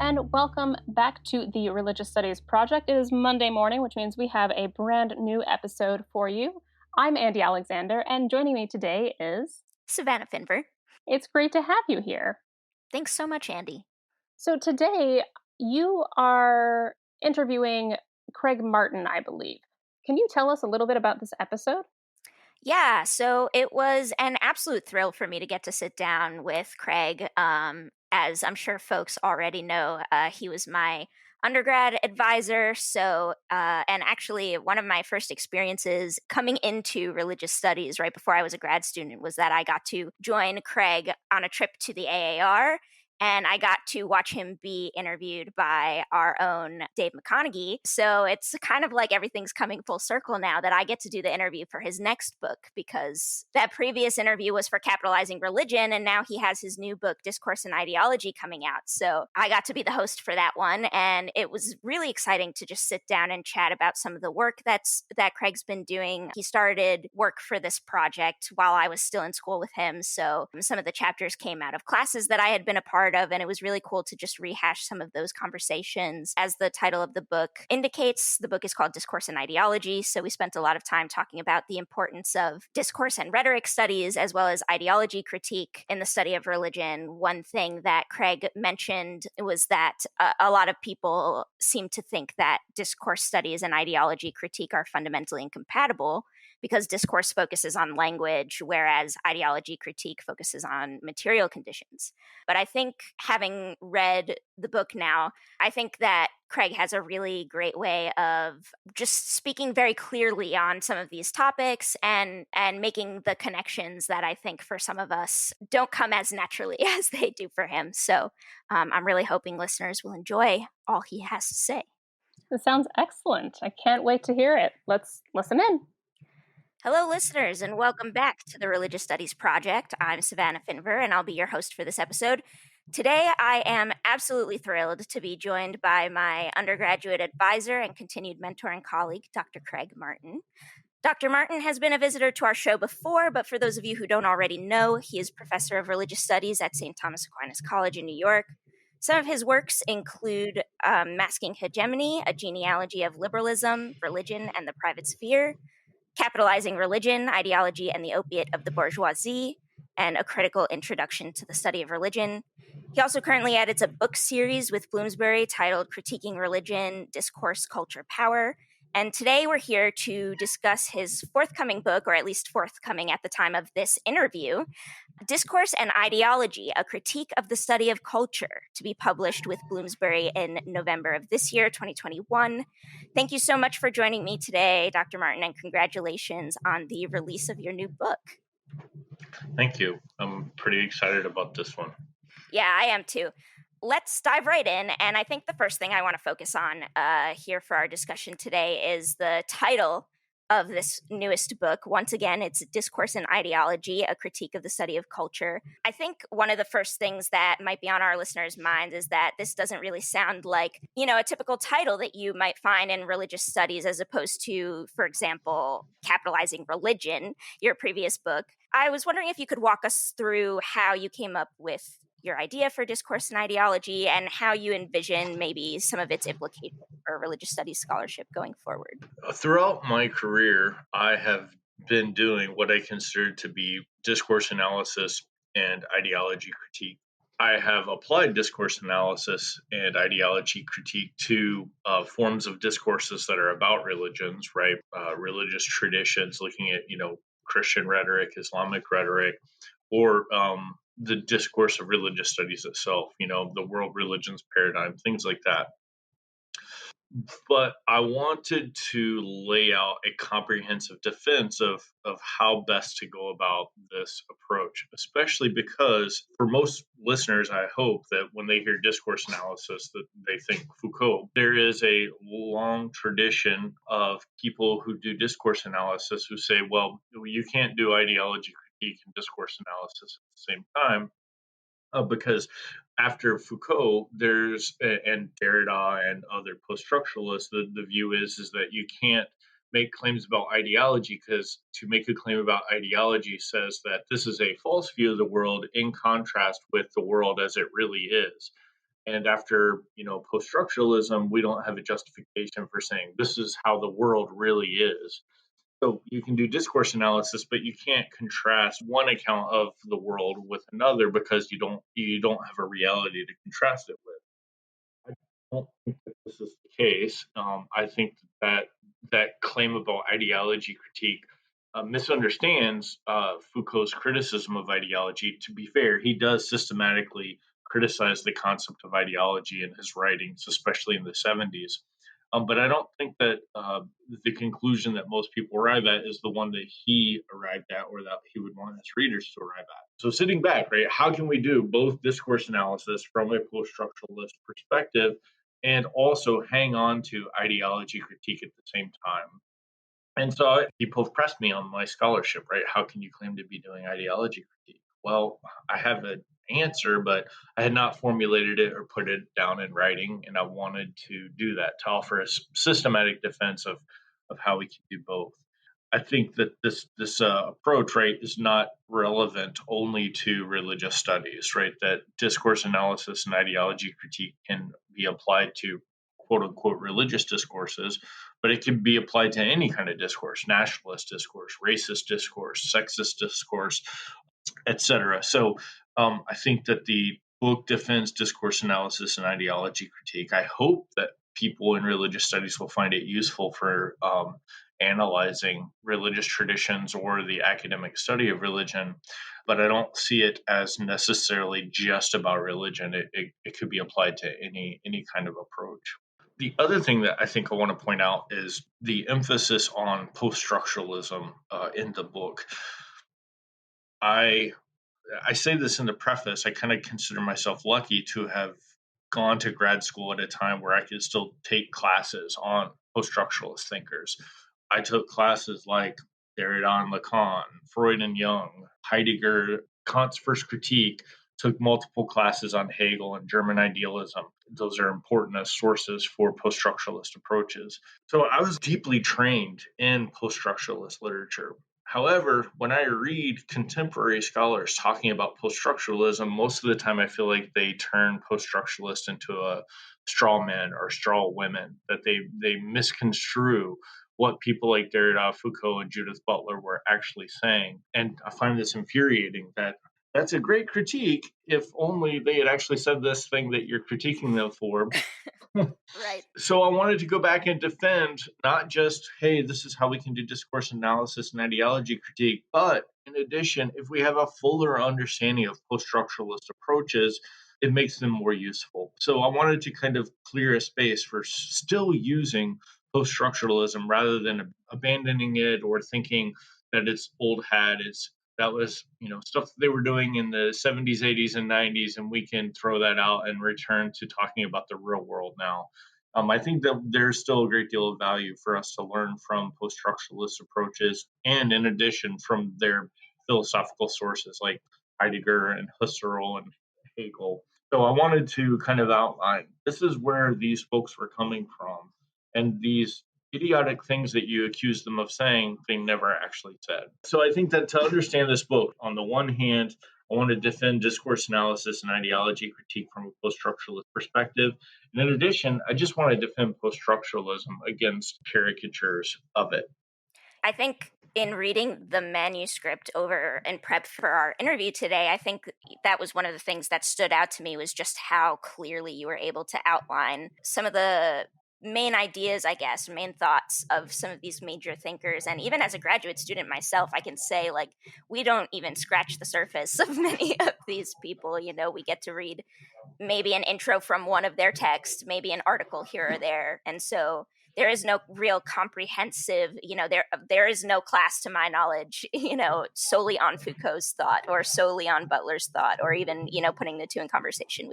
and welcome back to the Religious Studies Project. It is Monday morning, which means we have a brand new episode for you. I'm Andy Alexander, and joining me today is Savannah Finver. It's great to have you here. Thanks so much, Andy. So today you are interviewing Craig Martin, I believe. Can you tell us a little bit about this episode? Yeah, so it was an absolute thrill for me to get to sit down with Craig. As I'm sure folks already know, he was my undergrad advisor. And actually, one of my first experiences coming into religious studies right before I was a grad student was that I got to join Craig on a trip to the AAR. And I got to watch him be interviewed by our own Dave McConaughey. So it's kind of like everything's coming full circle now that I get to do the interview for his next book, because that previous interview was for Capitalizing Religion, and now he has his new book, Discourse and Ideology, coming out. So I got to be the host for that one, and it was really exciting to just sit down and chat about some of the work that Craig's been doing. He started work for this project while I was still in school with him, so some of the chapters came out of classes that I had been a part of, and it was really cool to just rehash some of those conversations. As the title of the book indicates, the book is called Discourse and Ideology, so we spent a lot of time talking about the importance of discourse and rhetoric studies as well as ideology critique in the study of religion. One thing that Craig mentioned was that a lot of people seem to think that discourse studies and ideology critique are fundamentally incompatible, because discourse focuses on language, whereas ideology critique focuses on material conditions. But I think, having read the book now, I think that Craig has a really great way of just speaking very clearly on some of these topics and making the connections that I think for some of us don't come as naturally as they do for him. So I'm really hoping listeners will enjoy all he has to say. This sounds excellent. I can't wait to hear it. Let's listen in. Hello, listeners, and welcome back to the Religious Studies Project. I'm Savannah Finver, and I'll be your host for this episode. Today, I am absolutely thrilled to be joined by my undergraduate advisor and continued mentor and colleague, Dr. Craig Martin. Dr. Martin has been a visitor to our show before, but for those of you who don't already know, he is professor of religious studies at St. Thomas Aquinas College in New York. Some of his works include Masking Hegemony, a genealogy of liberalism, religion, and the private sphere; Capitalizing Religion, Ideology, and the Opiate of the Bourgeoisie, and A Critical Introduction to the Study of Religion. He also currently edits a book series with Bloomsbury titled Critiquing Religion, Discourse, Culture, Power. And today we're here to discuss his forthcoming book, or at least forthcoming at the time of this interview, Discourse and Ideology, a Critique of the Study of Culture, to be published with Bloomsbury in November of this year, 2021. Thank you so much for joining me today, Dr. Martin, and congratulations on the release of your new book. Thank you. I'm pretty excited about this one. Yeah, I am too. Let's dive right in. And I think the first thing I want to focus on here for our discussion today is the title of this newest book. Once again, it's Discourse and Ideology, a Critique of the Study of Culture. I think one of the first things that might be on our listeners' minds is that this doesn't really sound like, a typical title that you might find in religious studies, as opposed to, for example, Capitalizing Religion, your previous book. I was wondering if you could walk us through how you came up with your idea for Discourse and Ideology and how you envision maybe some of its implications for religious studies scholarship going forward. Throughout my career, I have been doing what I consider to be discourse analysis and ideology critique. I have applied discourse analysis and ideology critique to forms of discourses that are about religions, right? Religious traditions, looking at, Christian rhetoric, Islamic rhetoric, or the discourse of religious studies itself, the world religions paradigm, things like that. But I wanted to lay out a comprehensive defense of how best to go about this approach, especially because for most listeners, I hope that when they hear discourse analysis, that they think Foucault. There is a long tradition of people who do discourse analysis who say, well, you can't do ideology critique and discourse analysis at the same time. Because after Foucault, and Derrida and other post-structuralists, the view is that you can't make claims about ideology, because to make a claim about ideology says that this is a false view of the world in contrast with the world as it really is. And after, post-structuralism, we don't have a justification for saying this is how the world really is. So you can do discourse analysis, but you can't contrast one account of the world with another because you don't have a reality to contrast it with. I don't think that this is the case. I think that claim about ideology critique misunderstands Foucault's criticism of ideology. To be fair, he does systematically criticize the concept of ideology in his writings, especially in the 70s. But I don't think that the conclusion that most people arrive at is the one that he arrived at or that he would want his readers to arrive at. So, sitting back, right, how can we do both discourse analysis from a post structuralist perspective and also hang on to ideology critique at the same time? And so people have pressed me on my scholarship, right? How can you claim to be doing ideology critique? Well, I have an answer, but I had not formulated it or put it down in writing, and I wanted to do that to offer a systematic defense of how we can do both. I think that this approach, right, is not relevant only to religious studies, right? That discourse analysis and ideology critique can be applied to quote unquote religious discourses, but it can be applied to any kind of discourse: nationalist discourse, racist discourse, sexist discourse, etc. So I think that the book defends discourse analysis and ideology critique. I hope that people in religious studies will find it useful for analyzing religious traditions or the academic study of religion, but I don't see it as necessarily just about religion. It could be applied to any kind of approach. The other thing that I think I want to point out is the emphasis on post-structuralism in the book. I I say this in the preface. I kind of consider myself lucky to have gone to grad school at a time where I could still take classes on post-structuralist thinkers. I took classes like Derrida and Lacan, Freud and Jung, Heidegger, Kant's First Critique, took multiple classes on Hegel and German idealism. Those are important as sources for post-structuralist approaches. So I was deeply trained in post-structuralist literature. However, when I read contemporary scholars talking about post-structuralism, most of the time I feel like they turn post-structuralist into a straw man or straw women, that they misconstrue what people like Derrida, Foucault, and Judith Butler were actually saying. And I find this infuriating that that's a great critique if only they had actually said this thing that you're critiquing them for. Right. So I wanted to go back and defend not just, hey, this is how we can do discourse analysis and ideology critique, but in addition, if we have a fuller understanding of post-structuralist approaches, it makes them more useful. So I wanted to kind of clear a space for still using post-structuralism rather than abandoning it or thinking that it's old hat. That was, stuff that they were doing in the 70s, 80s, and 90s, and we can throw that out and return to talking about the real world now. I think that there's still a great deal of value for us to learn from post-structuralist approaches, and in addition, from their philosophical sources like Heidegger and Husserl and Hegel. So I wanted to kind of outline this is where these folks were coming from, and these idiotic things that you accuse them of saying, they never actually said. So I think that to understand this book, on the one hand, I want to defend discourse analysis and ideology critique from a post-structuralist perspective. And in addition, I just want to defend post-structuralism against caricatures of it. I think in reading the manuscript over in prep for our interview today, I think that was one of the things that stood out to me, was just how clearly you were able to outline some of the main ideas, I guess, main thoughts of some of these major thinkers. And even as a graduate student myself, I can say, like, we don't even scratch the surface of many of these people. We get to read maybe an intro from one of their texts, maybe an article here or there. And so there is no real comprehensive, there is no class, to my knowledge, solely on Foucault's thought or solely on Butler's thought, or even, putting the two in conversation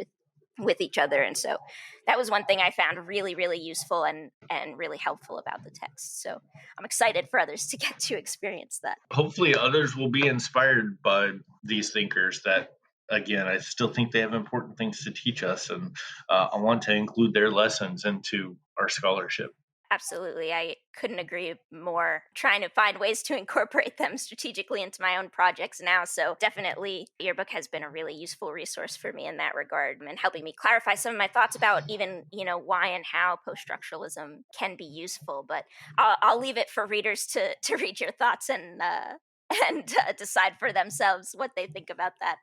with each other. And so that was one thing I found really, really useful and really helpful about the text. So I'm excited for others to get to experience that. Hopefully others will be inspired by these thinkers that, again, I still think they have important things to teach us, and I want to include their lessons into our scholarship. Absolutely. I couldn't agree more. Trying to find ways to incorporate them strategically into my own projects now. So, definitely, your book has been a really useful resource for me in that regard and helping me clarify some of my thoughts about even, why and how post structuralism can be useful. But I'll leave it for readers to read your thoughts and decide for themselves what they think about that.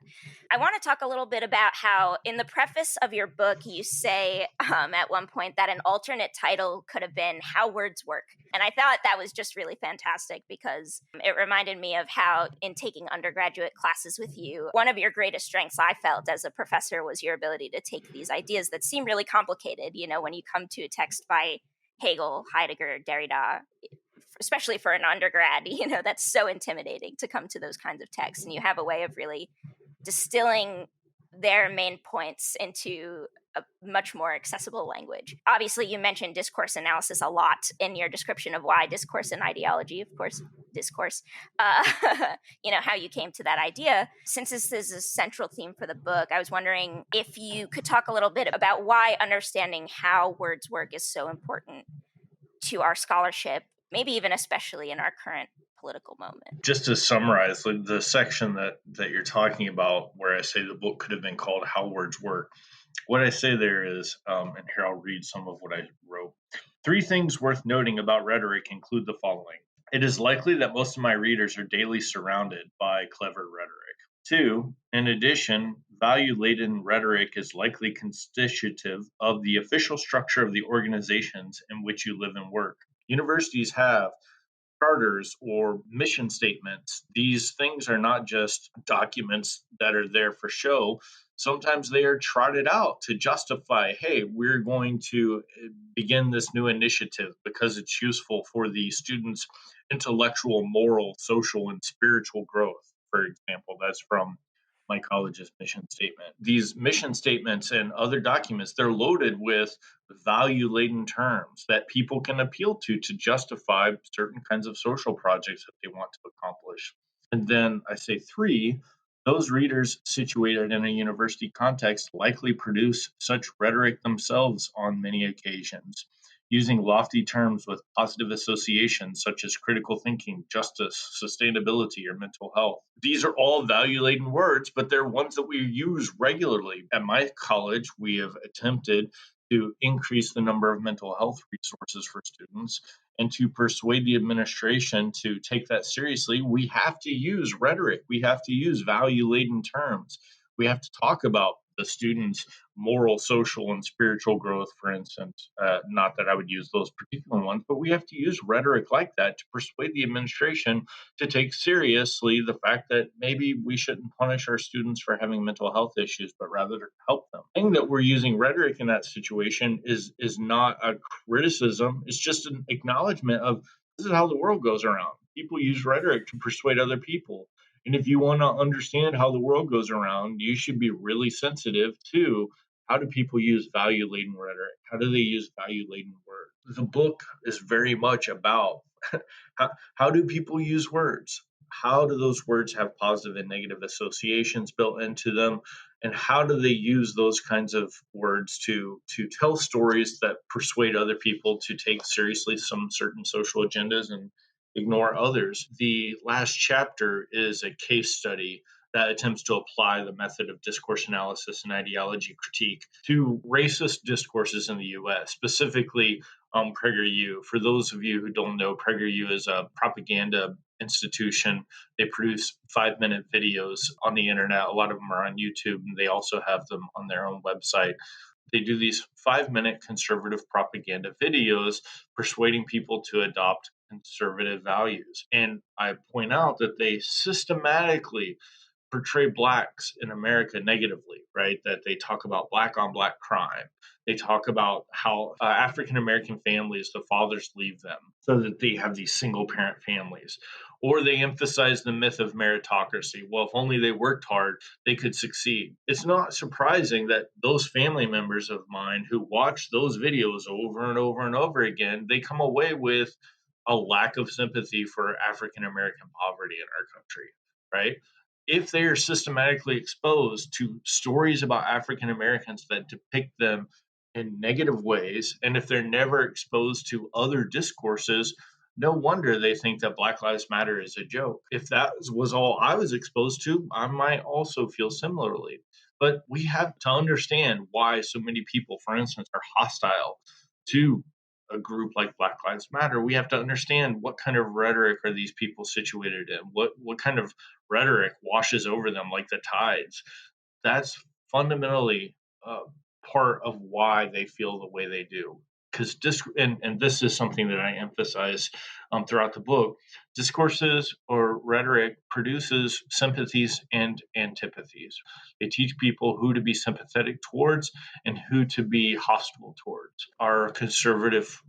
I want to talk a little bit about how, in the preface of your book, you say at one point that an alternate title could have been How Words Work. And I thought that was just really fantastic because it reminded me of how, in taking undergraduate classes with you, one of your greatest strengths I felt as a professor was your ability to take these ideas that seem really complicated. When you come to a text by Hegel, Heidegger, Derrida, especially for an undergrad, that's so intimidating to come to those kinds of texts. And you have a way of really distilling their main points into a much more accessible language. Obviously, you mentioned discourse analysis a lot in your description of why discourse and ideology, of course, discourse, how you came to that idea. Since this is a central theme for the book, I was wondering if you could talk a little bit about why understanding how words work is so important to our scholarship, maybe even especially in our current political moment. Just to summarize, like the section that you're talking about, where I say the book could have been called "How Words Work," what I say there is, and here I'll read some of what I wrote. 3 things worth noting about rhetoric include the following. It is likely that most of my readers are daily surrounded by clever rhetoric. 2, in addition, value-laden rhetoric is likely constitutive of the official structure of the organizations in which you live and work. Universities have charters or mission statements. These things are not just documents that are there for show. Sometimes they are trotted out to justify, hey, we're going to begin this new initiative because it's useful for the students' intellectual, moral, social, and spiritual growth. For example, that's from my college's mission statement. These mission statements and other documents, they're loaded with value laden terms that people can appeal to justify certain kinds of social projects that they want to accomplish. And then I say 3, those readers situated in a university context likely produce such rhetoric themselves on many occasions, using lofty terms with positive associations such as critical thinking, justice, sustainability, or mental health. These are all value laden words, but they're ones that we use regularly. At my college, we have attempted to increase the number of mental health resources for students and to persuade the administration to take that seriously. We have to use rhetoric, we have to use value laden terms. We have to talk about the students' moral, social, and spiritual growth, for instance. Not that I would use those particular ones, but we have to use rhetoric like that to persuade the administration to take seriously the fact that maybe we shouldn't punish our students for having mental health issues, but rather to help them. The thing that we're using rhetoric in that situation is not a criticism. It's just an acknowledgement of this is how the world goes around. People use rhetoric to persuade other people. And if you want to understand how the world goes around, you should be really sensitive to how do people use value laden rhetoric? How do they use value laden words? The book is very much about how do people use words? How do those words have positive and negative associations built into them? And how do they use those kinds of words to tell stories that persuade other people to take seriously some certain social agendas and ignore others? The last chapter is a case study that attempts to apply the method of discourse analysis and ideology critique to racist discourses in the US, specifically PragerU. For those of you who don't know, PragerU is a propaganda institution. They produce 5-minute videos on the internet. A lot of them are on YouTube, and they also have them on their own website. They do these 5-minute conservative propaganda videos persuading people to adopt conservative values. And I point out that they systematically portray blacks in America negatively, right? That they talk about black on black crime. They talk about how African American families, the fathers leave them so that they have these single parent families. Or they emphasize the myth of meritocracy. Well, if only they worked hard, they could succeed. It's not surprising that those family members of mine who watch those videos over and over and over again, they come away with a lack of sympathy for African American poverty in our country, right? If they are systematically exposed to stories about African Americans that depict them in negative ways. And if they're never exposed to other discourses, no wonder they think that Black Lives Matter is a joke. If that was all I was exposed to, I might also feel similarly. But we have to understand why so many people, for instance, are hostile to a group like Black Lives Matter. We have to understand what kind of rhetoric are these people situated in? What kind of rhetoric washes over them like the tides? That's fundamentally uh, part of why they feel the way they do. Because and this is something that I emphasize throughout the book. Discourses or rhetoric produces sympathies and antipathies. They teach people who to be sympathetic towards and who to be hostile towards. Our conservative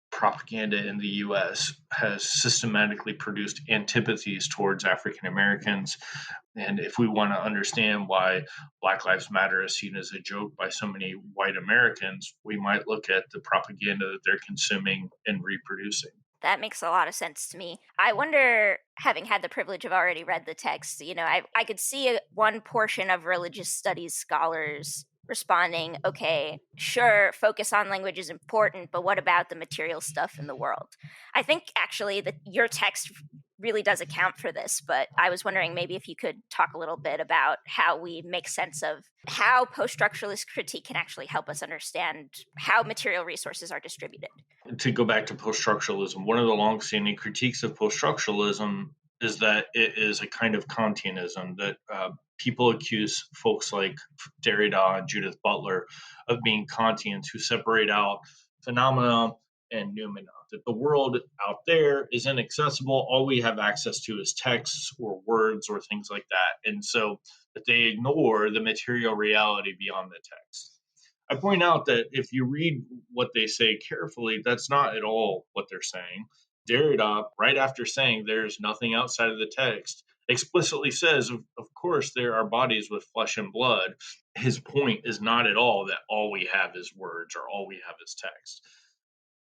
propaganda in the US has systematically produced antipathies towards African Americans. And if we want to understand why Black Lives Matter is seen as a joke by so many white Americans, we might look at the propaganda that they're consuming and reproducing. That makes a lot of sense to me. I wonder, having had the privilege of already read the text, I could see one portion of religious studies scholars responding, okay, sure, focus on language is important, but what about the material stuff in the world? I think actually that your text really does account for this, but I was wondering maybe if you could talk a little bit about how we make sense of how post-structuralist critique can actually help us understand how material resources are distributed. To go back to post-structuralism, one of the long-standing critiques of post-structuralism is that it is a kind of Kantianism, that people accuse folks like Derrida and Judith Butler of being Kantians who separate out phenomena and noumena, that the world out there is inaccessible. All we have access to is texts or words or things like that. And so that they ignore the material reality beyond the text. I point out that if you read what they say carefully, that's not at all what they're saying. Derrida, right after saying there's nothing outside of the text, explicitly says, of course, there are bodies with flesh and blood. His point is not at all that all we have is words or all we have is text.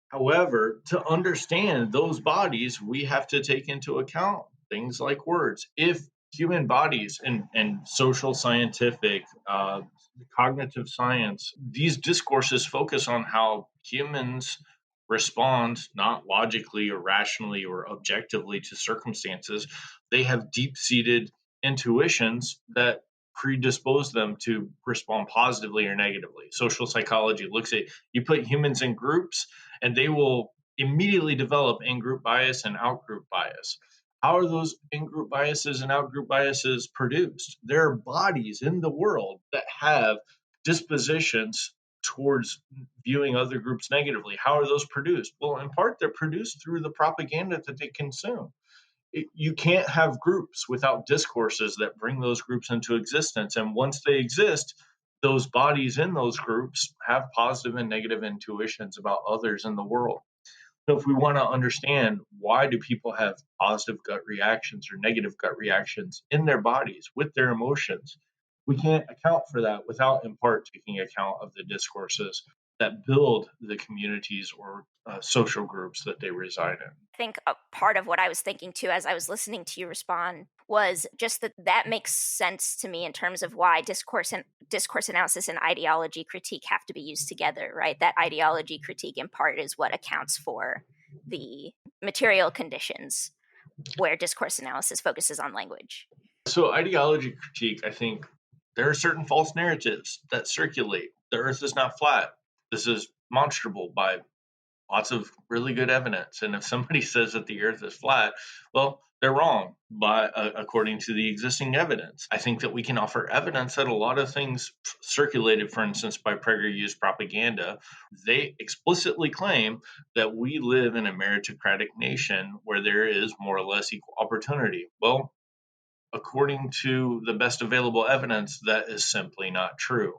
However, to understand those bodies, we have to take into account things like words. If human bodies and social scientific, cognitive science, these discourses focus on how humans respond not logically or rationally or objectively to circumstances. They have deep seated intuitions that predispose them to respond positively or negatively. Social psychology looks at you put humans in groups and they will immediately develop in-group bias and out-group bias. How are those in-group biases and out-group biases produced? There are bodies in the world that have dispositions towards viewing other groups negatively. How are those produced? Well, in part, they're produced through the propaganda that they consume. You can't have groups without discourses that bring those groups into existence. And once they exist, those bodies in those groups have positive and negative intuitions about others in the world. So if we want to understand why do people have positive gut reactions or negative gut reactions in their bodies with their emotions, we can't account for that without in part taking account of the discourses that build the communities or social groups that they reside in. I think a part of what I was thinking too as I was listening to you respond was just that makes sense to me in terms of why discourse analysis and ideology critique have to be used together, right? That ideology critique in part is what accounts for the material conditions where discourse analysis focuses on language. So ideology critique, I think there are certain false narratives that circulate. The earth is not flat. This is demonstrable by lots of really good evidence. And if somebody says that the earth is flat, well, they're wrong according to the existing evidence. I think that we can offer evidence that a lot of things circulated, for instance, by PragerU's propaganda, they explicitly claim that we live in a meritocratic nation where there is more or less equal opportunity. Well, according to the best available evidence, that is simply not true.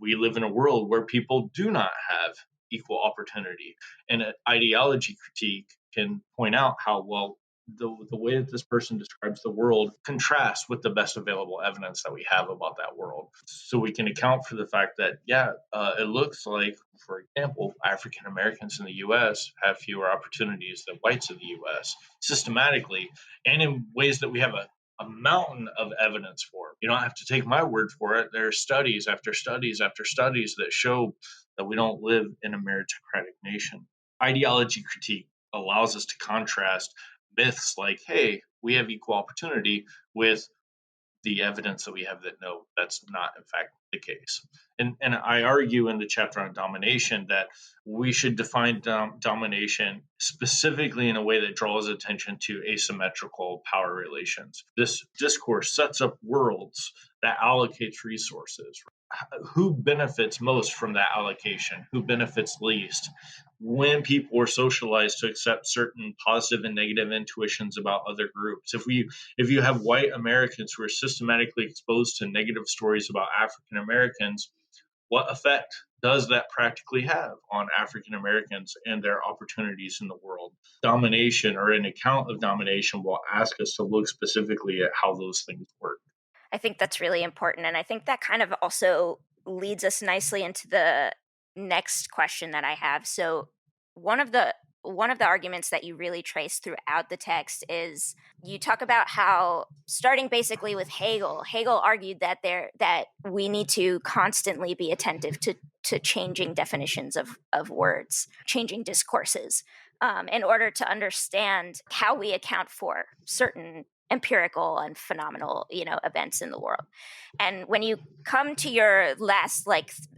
We live in a world where people do not have equal opportunity. And an ideology critique can point out how well the way that this person describes the world contrasts with the best available evidence that we have about that world. So we can account for the fact that, it looks like, for example, African Americans in the US have fewer opportunities than whites in the US systematically, and in ways that we have a a mountain of evidence for it. You don't have to take my word for it. There are studies after studies after studies that show that we don't live in a meritocratic nation. Ideology critique allows us to contrast myths like, hey, we have equal opportunity, with the evidence that we have that no, that's not in fact the case. And I argue in the chapter on domination that we should define domination specifically in a way that draws attention to asymmetrical power relations. This discourse sets up worlds that allocates resources. Who benefits most from that allocation? Who benefits least? When people are socialized to accept certain positive and negative intuitions about other groups. If you have white Americans who are systematically exposed to negative stories about African Americans, what effect does that practically have on African Americans and their opportunities in the world? Domination, or an account of domination, will ask us to look specifically at how those things work. I think that's really important. And I think that kind of also leads us nicely into the next question that I have. So one of the arguments that you really trace throughout the text is you talk about how, starting basically with Hegel argued that we need to constantly be attentive to changing definitions of words, changing discourses, in order to understand how we account for certain empirical and phenomenal, events in the world. And when you come to your last,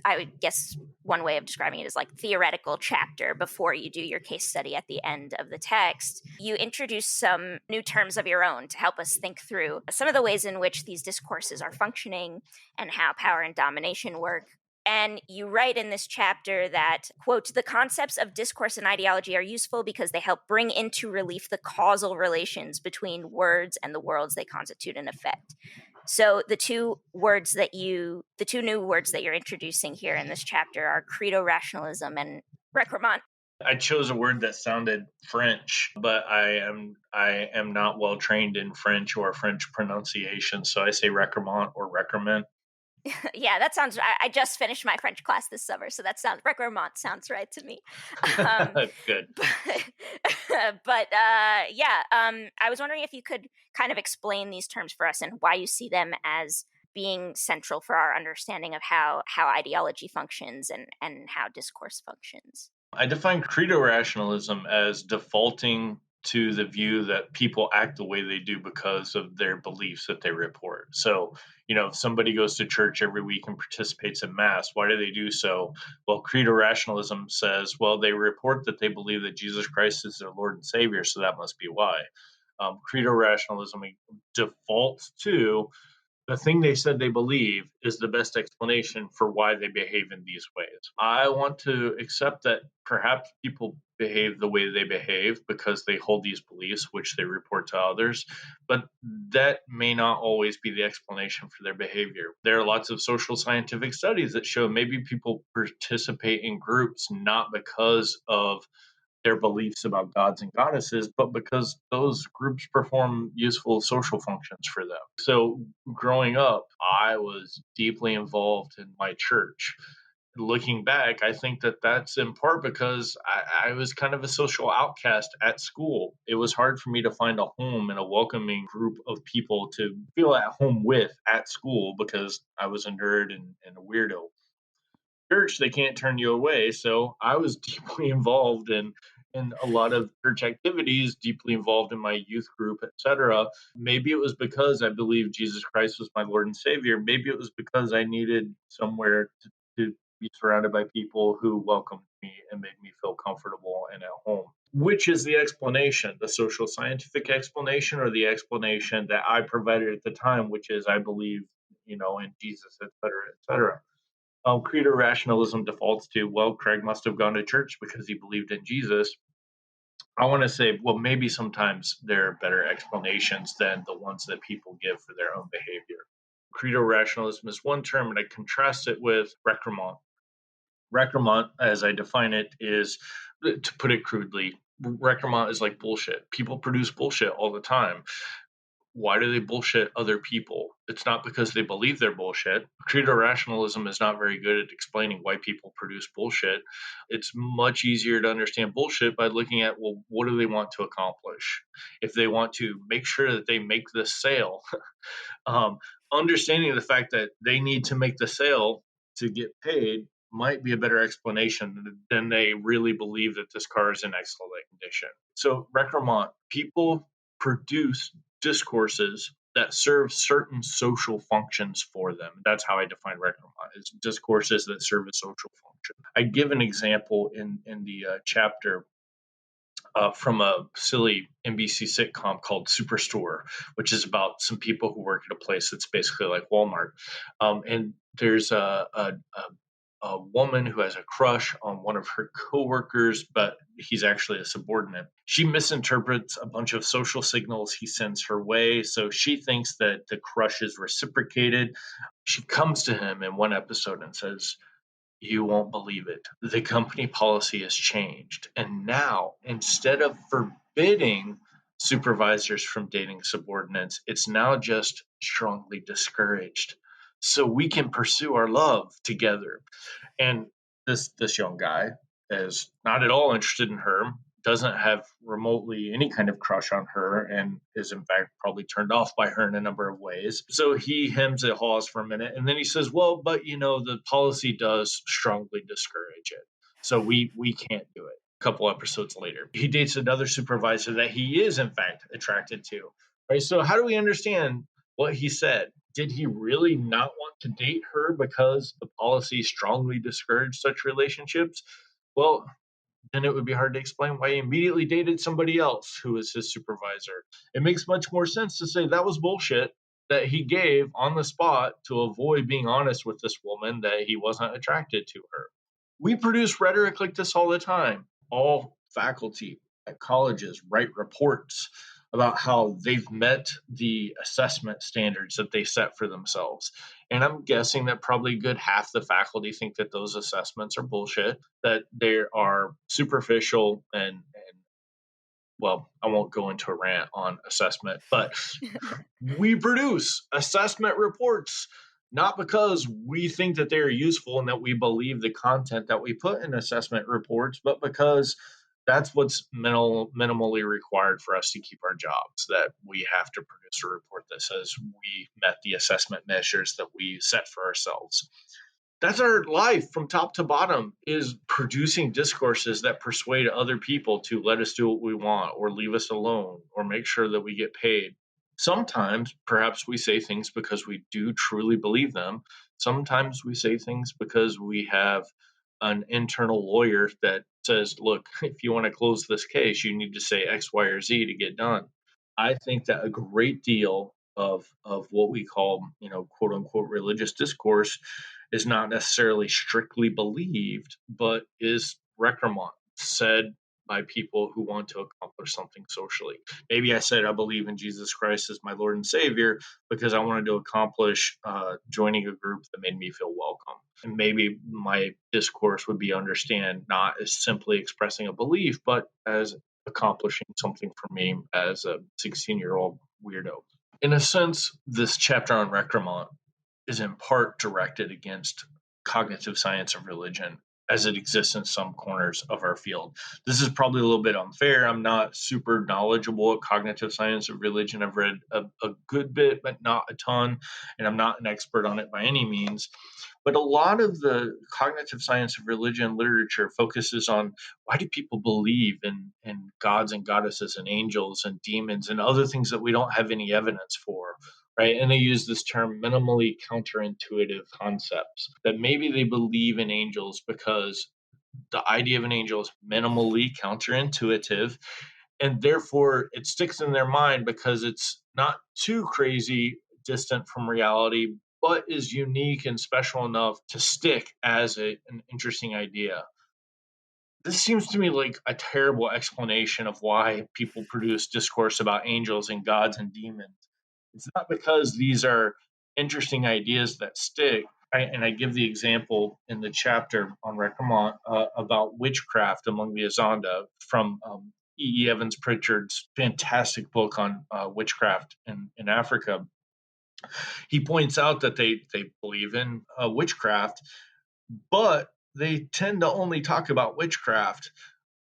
I would guess one way of describing it is like theoretical chapter before you do your case study at the end of the text, you introduce some new terms of your own to help us think through some of the ways in which these discourses are functioning and how power and domination work. And you write in this chapter that, quote, the concepts of discourse and ideology are useful because they help bring into relief the causal relations between words and the worlds they constitute and affect. So the two new words that you're introducing here in this chapter are Credo, Rationalism, and recrement. I chose a word that sounded French, but I am not well trained in French or French pronunciation, so I say recrement or recrement. Yeah, that sounds. I just finished my French class this summer, so recrement sounds right to me. Good. I was wondering if you could kind of explain these terms for us and why you see them as being central for our understanding of how ideology functions and how discourse functions. I define credo rationalism as defaulting to the view that people act the way they do because of their beliefs that they report. So, if somebody goes to church every week and participates in mass, why do they do so? Well, credo rationalism says, well, they report that they believe that Jesus Christ is their Lord and Savior, so that must be why. Credo rationalism defaults to the thing they said they believe is the best explanation for why they behave in these ways. I want to accept that perhaps people behave the way they behave because they hold these beliefs, which they report to others, but that may not always be the explanation for their behavior. There are lots of social scientific studies that show maybe people participate in groups not because of their beliefs about gods and goddesses, but because those groups perform useful social functions for them. So growing up, I was deeply involved in my church. Looking back, I think that that's in part because I was kind of a social outcast at school. It was hard for me to find a home and a welcoming group of people to feel at home with at school because I was a nerd and a weirdo. Church, they can't turn you away. So I was deeply involved in a lot of church activities, deeply involved in my youth group, etc. Maybe it was because I believed Jesus Christ was my Lord and Savior. Maybe it was because I needed somewhere to be surrounded by people who welcomed me and made me feel comfortable and at home. Which is the explanation, the social scientific explanation, or the explanation that I provided at the time, which is I believe, in Jesus, etc., etc. Credo rationalism defaults to, well, Craig must have gone to church because he believed in Jesus. I want to say, well, maybe sometimes there are better explanations than the ones that people give for their own behavior. Credo rationalism is one term, and I contrast it with recrement. Recrement, as I define it, is, to put it crudely, recrement is like bullshit. People produce bullshit all the time. why do they bullshit other people? It's not because they believe they're bullshit. Credo rationalism is not very good at explaining why people produce bullshit. It's much easier to understand bullshit by looking at, well, what do they want to accomplish? If they want to make sure that they make this sale, um, understanding the fact that they need to make the sale to get paid might be a better explanation than they really believe that this car is in excellent condition. So, Recremont, people produce discourses that serve certain social functions for them. That's how I define Recremont, is discourses that serve a social function. I give an example in the chapter from a silly NBC sitcom called Superstore, which is about some people who work at a place that's basically like Walmart. And there's a woman who has a crush on one of her coworkers, but he's actually a subordinate. She misinterprets a bunch of social signals he sends her way, so she thinks that the crush is reciprocated. She comes to him in one episode and says, "You won't believe it. The company policy has changed. And now, instead of forbidding supervisors from dating subordinates, it's now just strongly discouraged. So we can pursue our love together." And this young guy is not at all interested in her, doesn't have remotely any kind of crush on her, and is in fact probably turned off by her in a number of ways. So he hems and haws for a minute, and then he says, "Well, but the policy does strongly discourage it, so we can't do it." A couple episodes later, he dates another supervisor that he is in fact attracted to. Right. So how do we understand what he said? Did he really not want to date her because the policy strongly discouraged such relationships? Well, then it would be hard to explain why he immediately dated somebody else who was his supervisor. It makes much more sense to say that was bullshit that he gave on the spot to avoid being honest with this woman that he wasn't attracted to her. We produce rhetoric like this all the time. All faculty at colleges write reports about how they've met the assessment standards that they set for themselves. And I'm guessing that probably a good half the faculty think that those assessments are bullshit, that they are superficial and well, I won't go into a rant on assessment, but we produce assessment reports not because we think that they are useful and that we believe the content that we put in assessment reports, but because that's what's minimally required for us to keep our jobs, that we have to produce a report that says we met the assessment measures that we set for ourselves. That's our life from top to bottom, is producing discourses that persuade other people to let us do what we want or leave us alone or make sure that we get paid. Sometimes perhaps we say things because we do truly believe them. Sometimes we say things because we have an internal lawyer that says, look, if you want to close this case, you need to say X, Y, or Z to get done. I think that a great deal of what we call, quote unquote religious discourse is not necessarily strictly believed, but is recrement, said by people who want to accomplish something socially. Maybe I said I believe in Jesus Christ as my Lord and Savior because I wanted to accomplish joining a group that made me feel welcome. And maybe my discourse would be understand not as simply expressing a belief, but as accomplishing something for me as a 16-year-old weirdo. In a sense, this chapter on recrement is in part directed against cognitive science of religion as it exists in some corners of our field. This is probably a little bit unfair. I'm not super knowledgeable at cognitive science of religion. I've read a good bit, but not a ton, and I'm not an expert on it by any means. But a lot of the cognitive science of religion literature focuses on why do people believe in gods and goddesses and angels and demons and other things that we don't have any evidence for, right? And they use this term minimally counterintuitive concepts, that maybe they believe in angels because the idea of an angel is minimally counterintuitive, and therefore it sticks in their mind because it's not too crazy distant from reality, but is unique and special enough to stick as an interesting idea. This seems to me like a terrible explanation of why people produce discourse about angels and gods and demons. It's not because these are interesting ideas that stick. And I give the example in the chapter on Recrement about witchcraft among the Azanda from E. Evans Pritchard's fantastic book on witchcraft in Africa, he points out that they believe in witchcraft, but they tend to only talk about witchcraft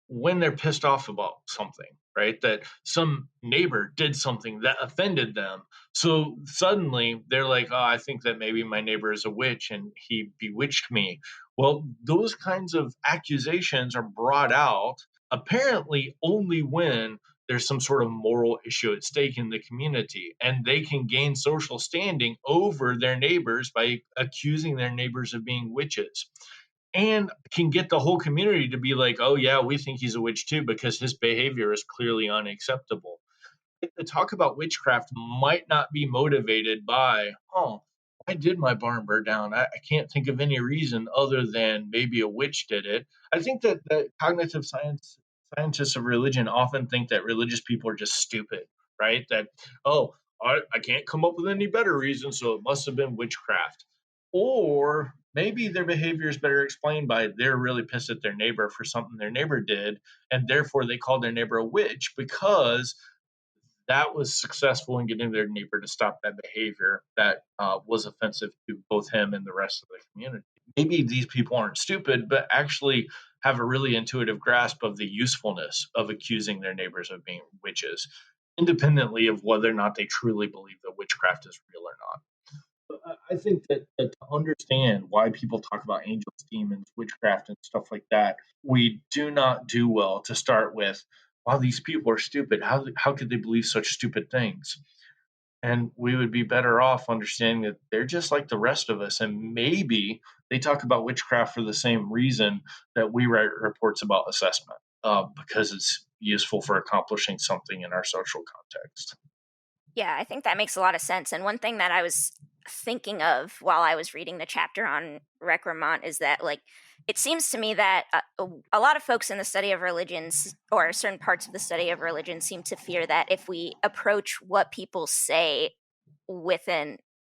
when they're pissed off about something, right? That some neighbor did something that offended them. So suddenly they're like, oh, I think that maybe my neighbor is a witch and he bewitched me. Well, those kinds of accusations are brought out apparently only when there's some sort of moral issue at stake in the community, and they can gain social standing over their neighbors by accusing their neighbors of being witches, and can get the whole community to be like, oh, yeah, we think he's a witch too, because his behavior is clearly unacceptable. The talk about witchcraft might not be motivated by, oh, why did my barn burn down? I can't think of any reason other than maybe a witch did it. I think that cognitive scientists of religion often think that religious people are just stupid, right? That, oh, I can't come up with any better reason, so it must have been witchcraft. Or maybe their behavior is better explained by they're really pissed at their neighbor for something their neighbor did, and therefore they called their neighbor a witch because that was successful in getting their neighbor to stop that behavior that was offensive to both him and the rest of the community. Maybe these people aren't stupid, but actually have a really intuitive grasp of the usefulness of accusing their neighbors of being witches, independently of whether or not they truly believe that witchcraft is real or not. I think that to understand why people talk about angels, demons, witchcraft, and stuff like that, we do not do well to start with, wow, these people are stupid. How could they believe such stupid things? And we would be better off understanding that they're just like the rest of us. And maybe they talk about witchcraft for the same reason that we write reports about assessment, because it's useful for accomplishing something in our social context. Yeah, I think that makes a lot of sense. And one thing that I was thinking of while I was reading the chapter on Recremont is that, like, it seems to me that a lot of folks in the study of religions, or certain parts of the study of religion, seem to fear that if we approach what people say with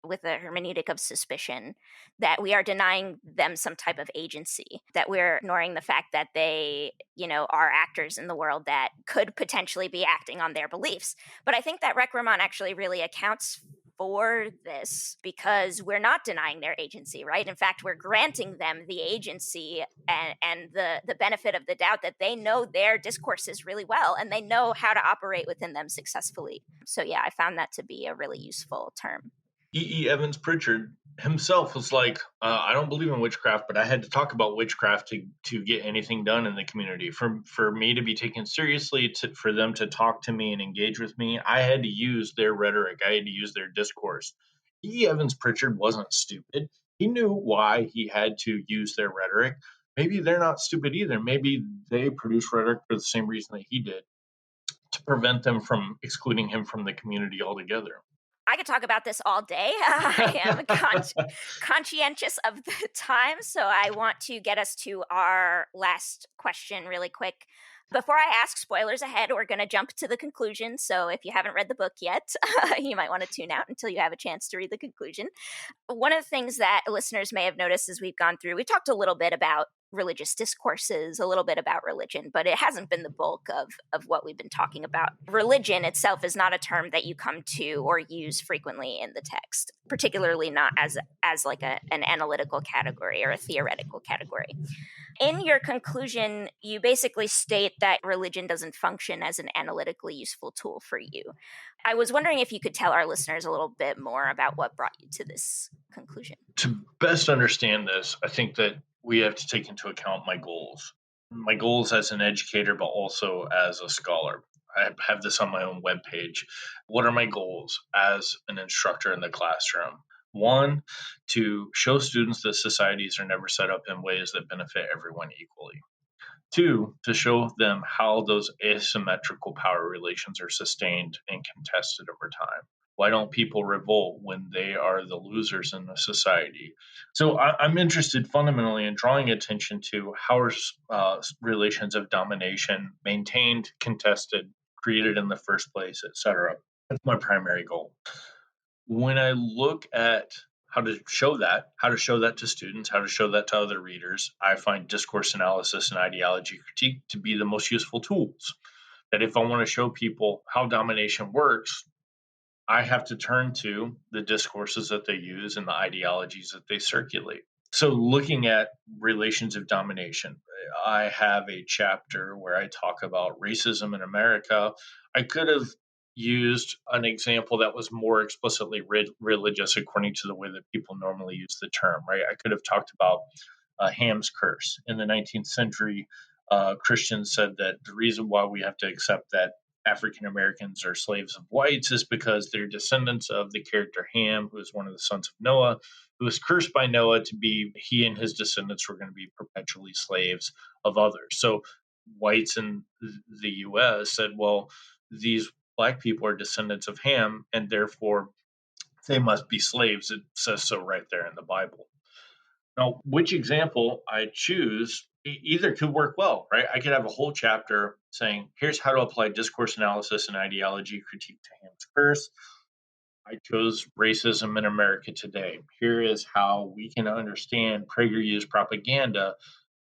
with a hermeneutic of suspicion, that we are denying them some type of agency, that we're ignoring the fact that they, are actors in the world that could potentially be acting on their beliefs. But I think that Recremont actually really accounts for this, because we're not denying their agency, right? In fact, we're granting them the agency and the benefit of the doubt that they know their discourses really well and they know how to operate within them successfully. So yeah, I found that to be a really useful term. E. Evans Pritchard himself was like, I don't believe in witchcraft, but I had to talk about witchcraft to get anything done in the community. For me to be taken seriously, for them to talk to me and engage with me, I had to use their rhetoric. I had to use their discourse. E. Evans Pritchard wasn't stupid. He knew why he had to use their rhetoric. Maybe they're not stupid either. Maybe they produce rhetoric for the same reason that he did, to prevent them from excluding him from the community altogether. I could talk about this all day. I am conscientious of the time, so I want to get us to our last question really quick. Before I ask, spoilers ahead, we're going to jump to the conclusion. So if you haven't read the book yet, you might want to tune out until you have a chance to read the conclusion. One of the things that listeners may have noticed as we've gone through, we talked a little bit about religious discourses, a little bit about religion, but it hasn't been the bulk of what we've been talking about. Religion itself is not a term that you come to or use frequently in the text, particularly not as like an analytical category or a theoretical category. In your conclusion, you basically state that religion doesn't function as an analytically useful tool for you. I was wondering if you could tell our listeners a little bit more about what brought you to this conclusion. To best understand this, I think that we have to take into account my goals as an educator, but also as a scholar. I have this on my own webpage. What are my goals as an instructor in the classroom? One, to show students that societies are never set up in ways that benefit everyone equally. Two, to show them how those asymmetrical power relations are sustained and contested over time. Why don't people revolt when they are the losers in the society? So I'm interested fundamentally in drawing attention to how are relations of domination maintained, contested, created in the first place, etc. That's my primary goal. When I look at how to show that to students, how to show that to other readers, I find discourse analysis and ideology critique to be the most useful tools. that if I want to show people how domination works, I have to turn to the discourses that they use and the ideologies that they circulate. So, looking at relations of domination, I have a chapter where I talk about racism in America. I could have used an example that was more explicitly religious according to the way that people normally use the term, right? I could have talked about Ham's curse. In the 19th century, Christians said that the reason why we have to accept that African Americans are slaves of whites is because they're descendants of the character Ham, who is one of the sons of Noah, who was cursed by Noah to be, he and his descendants were going to be perpetually slaves of others. So whites in the US said, well, these black people are descendants of Ham, and therefore they must be slaves. It says so right there in the Bible. Now, which example I choose either could work well, right? I could have a whole chapter saying, here's how to apply discourse analysis and ideology critique to Ham's curse. I chose racism in America today. Here is how we can understand PragerU's propaganda.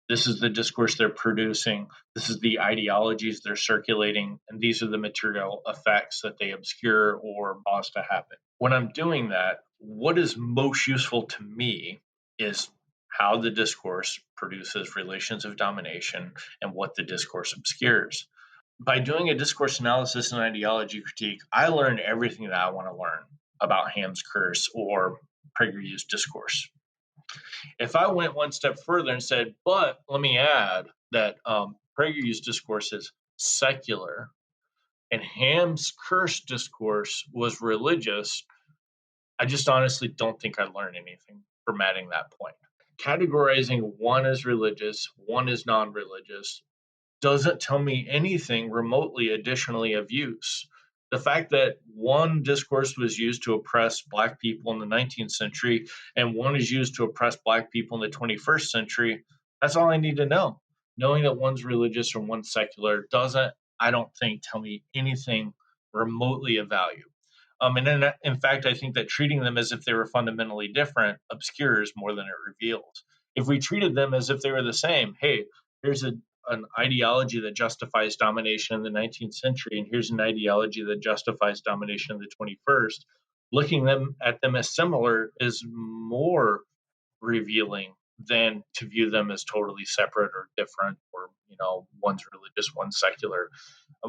This is the discourse they're producing. This is the ideologies they're circulating. And these are the material effects that they obscure or cause to happen. When I'm doing that, what is most useful to me is how the discourse produces relations of domination and what the discourse obscures. By doing a discourse analysis and ideology critique, I learned everything that I want to learn about Ham's curse or PragerU's discourse. If I went one step further and said, but let me add that PragerU's discourse is secular and Ham's curse discourse was religious, I just honestly don't think I learned anything from adding that point. Categorizing one as religious, one as non-religious, doesn't tell me anything remotely additionally of use. The fact that one discourse was used to oppress Black people in the 19th century and one is used to oppress Black people in the 21st century, that's all I need to know. Knowing that one's religious or one's secular doesn't, I don't think, tell me anything remotely of value. And in fact, I think that treating them as if they were fundamentally different obscures more than it reveals. If we treated them as if they were the same, hey, here's an ideology that justifies domination in the 19th century, and here's an ideology that justifies domination in the 21st, looking at them as similar is more revealing than to view them as totally separate or different, or one's religious, one's secular.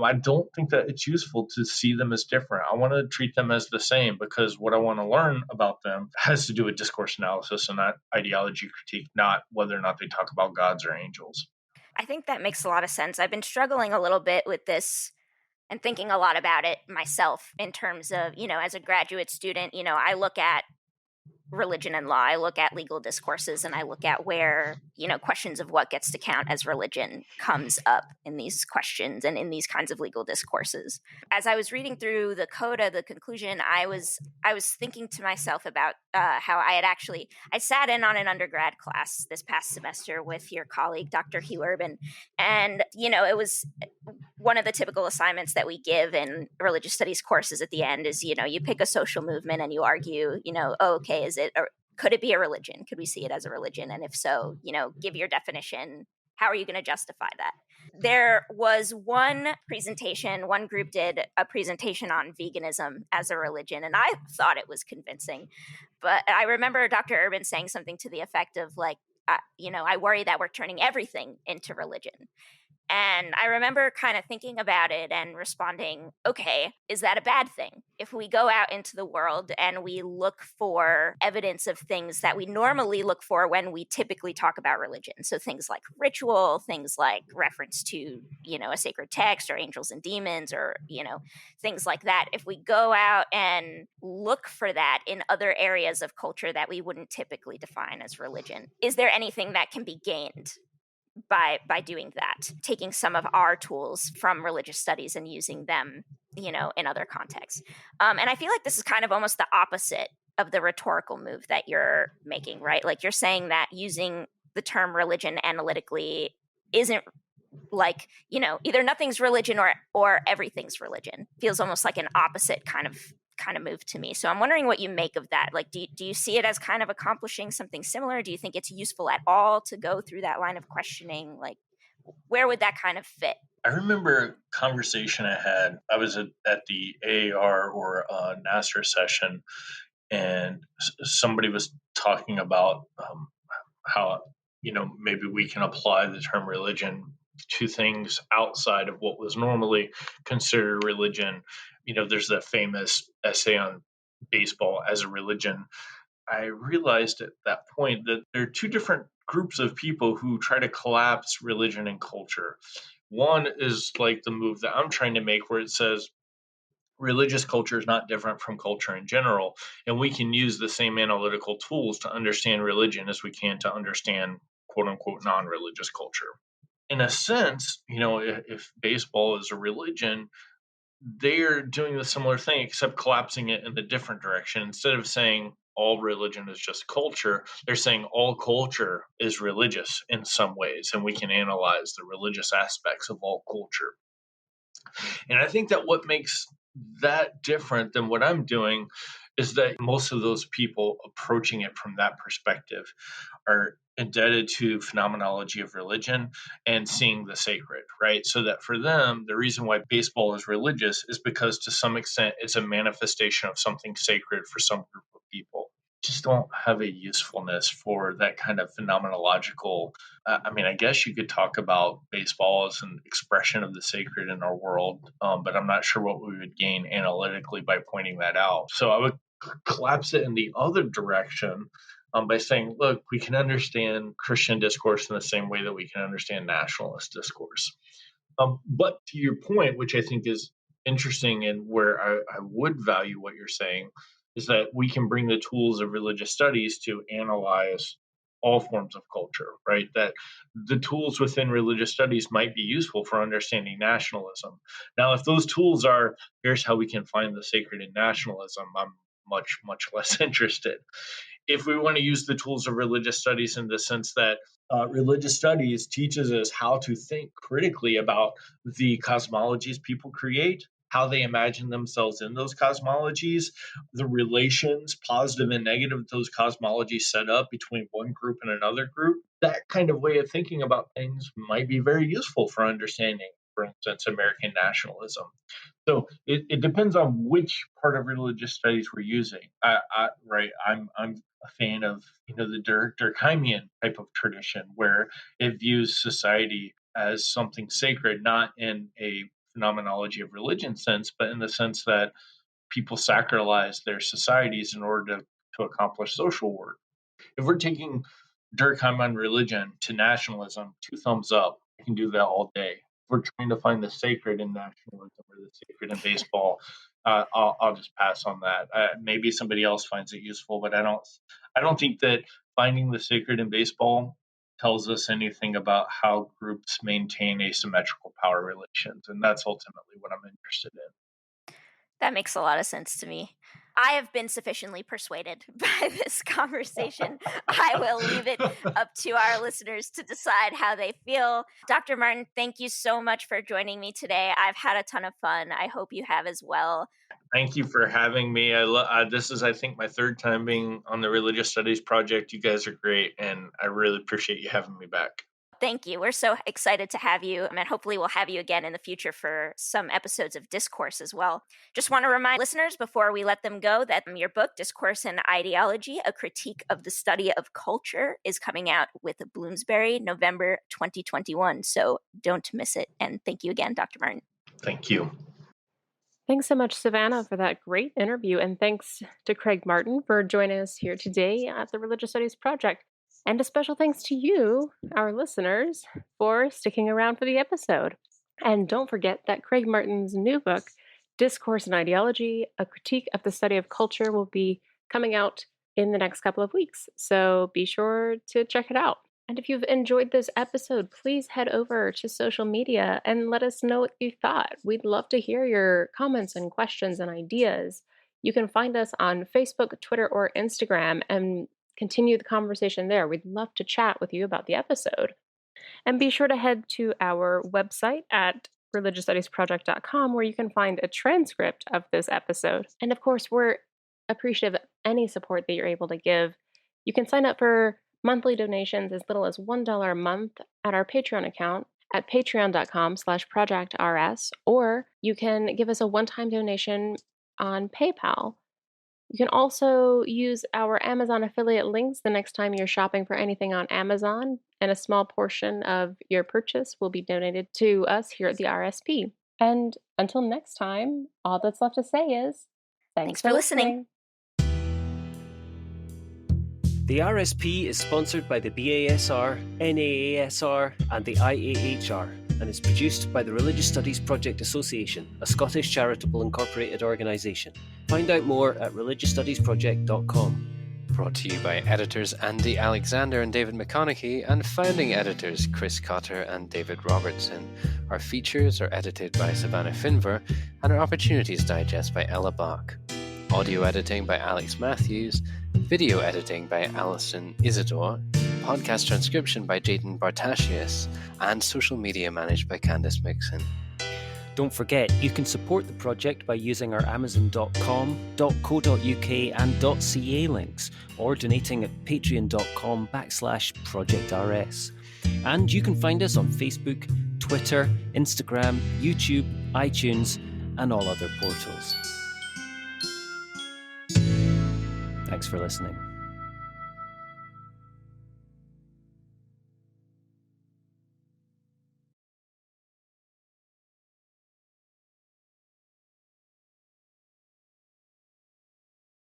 I don't think that it's useful to see them as different. I want to treat them as the same because what I want to learn about them has to do with discourse analysis and not ideology critique, not whether or not they talk about gods or angels. I think that makes a lot of sense. I've been struggling a little bit with this and thinking a lot about it myself in terms of, as a graduate student, I look at religion and law. I look at legal discourses and I look at where, questions of what gets to count as religion comes up in these questions and in these kinds of legal discourses. As I was reading through the coda, the conclusion, I was thinking to myself about how I sat in on an undergrad class this past semester with your colleague, Dr. Hugh Urban. And, it was one of the typical assignments that we give in religious studies courses at the end is, you pick a social movement and you argue, okay, could it be a religion? Could we see it as a religion? And if so, give your definition. How are you going to justify that? There was one group did a presentation on veganism as a religion, and I thought it was convincing. But I remember Dr. Urban saying something to the effect of I worry that we're turning everything into religion. And I remember kind of thinking about it and responding, okay, is that a bad thing? If we go out into the world and we look for evidence of things that we normally look for when we typically talk about religion, so things like ritual, things like reference to, a sacred text or angels and demons or, things like that. If we go out and look for that in other areas of culture that we wouldn't typically define as religion, is there anything that can be gained by doing that, taking some of our tools from religious studies and using them, in other contexts? And I feel like this is kind of almost the opposite of the rhetorical move that you're making, right? Like you're saying that using the term religion analytically isn't like, either nothing's religion or everything's religion. Feels almost like an opposite kind of move to me. So I'm wondering what you make of that. Like, do you see it as kind of accomplishing something similar? Do you think it's useful at all to go through that line of questioning? Like, where would that kind of fit? I remember a conversation I had. I was at the AAR or NASR session, and somebody was talking about how maybe we can apply the term religion to things outside of what was normally considered religion. There's that famous essay on baseball as a religion. I realized at that point that there are two different groups of people who try to collapse religion and culture. One is like the move that I'm trying to make, where it says religious culture is not different from culture in general, and we can use the same analytical tools to understand religion as we can to understand quote unquote non religious culture. In a sense, if baseball is a religion, they're doing the similar thing, except collapsing it in the different direction. Instead of saying all religion is just culture, they're saying all culture is religious in some ways, and we can analyze the religious aspects of all culture. And I think that what makes that different than what I'm doing is that most of those people approaching it from that perspective are indebted to phenomenology of religion and seeing the sacred, right? So that for them, the reason why baseball is religious is because to some extent it's a manifestation of something sacred for some group of people. Just don't have a usefulness for that kind of phenomenological. I guess you could talk about baseball as an expression of the sacred in our world, but I'm not sure what we would gain analytically by pointing that out. So I would collapse it in the other direction by saying, look, we can understand Christian discourse in the same way that we can understand nationalist discourse. But to your point, which I think is interesting and where I would value what you're saying, is that we can bring the tools of religious studies to analyze all forms of culture, right? That the tools within religious studies might be useful for understanding nationalism. Now, if those tools are, here's how we can find the sacred in nationalism, I'm much, much less interested. If we want to use the tools of religious studies in the sense that religious studies teaches us how to think critically about the cosmologies people create, how they imagine themselves in those cosmologies, the relations, positive and negative, those cosmologies set up between one group and another group. That kind of way of thinking about things might be very useful for understanding, for instance, American nationalism. So it depends on which part of religious studies we're using. I'm a fan of the Durkheimian type of tradition where it views society as something sacred, not in a phenomenology of religion sense, but in the sense that people sacralize their societies in order to accomplish social work. If we're taking Durkheim on religion to nationalism, two thumbs up. I can do that all day. If we're trying to find the sacred in nationalism or the sacred in baseball, I'll just pass on that. Maybe somebody else finds it useful, but I don't. I don't think that finding the sacred in baseball tells us anything about how groups maintain asymmetrical power relations, and that's ultimately what I'm interested in. That makes a lot of sense to me. I have been sufficiently persuaded by this conversation. I will leave it up to our listeners to decide how they feel. Dr. Martin, thank you so much for joining me today. I've had a ton of fun. I hope you have as well. Thank you for having me. This is, I think, my third time being on the Religious Studies Project. You guys are great, and I really appreciate you having me back. Thank you. We're so excited to have you, and hopefully we'll have you again in the future for some episodes of Discourse as well. Just want to remind listeners before we let them go that your book, Discourse and Ideology, A Critique of the Study of Culture, is coming out with Bloomsbury, November 2021. So don't miss it. And thank you again, Dr. Martin. Thank you. Thanks so much, Savannah, for that great interview. And thanks to Craig Martin for joining us here today at the Religious Studies Project. And a special thanks to you, our listeners, for sticking around for the episode. And don't forget that Craig Martin's new book, Discourse and Ideology, A Critique of the Study of Culture, will be coming out in the next couple of weeks. So be sure to check it out. And if you've enjoyed this episode, please head over to social media and let us know what you thought. We'd love to hear your comments and questions and ideas. You can find us on Facebook, Twitter, or Instagram and continue the conversation there. We'd love to chat with you about the episode. And be sure to head to our website at religiousstudiesproject.com where you can find a transcript of this episode. And of course, we're appreciative of any support that you're able to give. You can sign up for monthly donations as little as $1 a month at our Patreon account. at patreon.com/projectrs, or you can give us a one-time donation on PayPal. You can also use our Amazon affiliate links the next time you're shopping for anything on Amazon, and a small portion of your purchase will be donated to us here at the RSP. And until next time, all that's left to say is thanks Thanks for for listening. listening. The RSP is sponsored by the BASR, NAASR, and the IAHR, and is produced by the Religious Studies Project Association, a Scottish charitable incorporated organisation. Find out more at religiousstudiesproject.com. Brought to you by editors Andy Alexander and David McConaughey and founding editors Chris Cotter and David Robertson. Our features are edited by Savannah Finver and our Opportunities Digest by Ella Bach. Audio editing by Alex Matthews, video editing by Alison Isidore, podcast transcription by Jayden Bartasius, and social media managed by Candice Mixon. Don't forget, you can support the project by using our amazon.com, .co.uk and .ca links, or donating at patreon.com/projectrs. And you can find us on Facebook, Twitter, Instagram, YouTube, iTunes, and all other portals. Thanks for listening.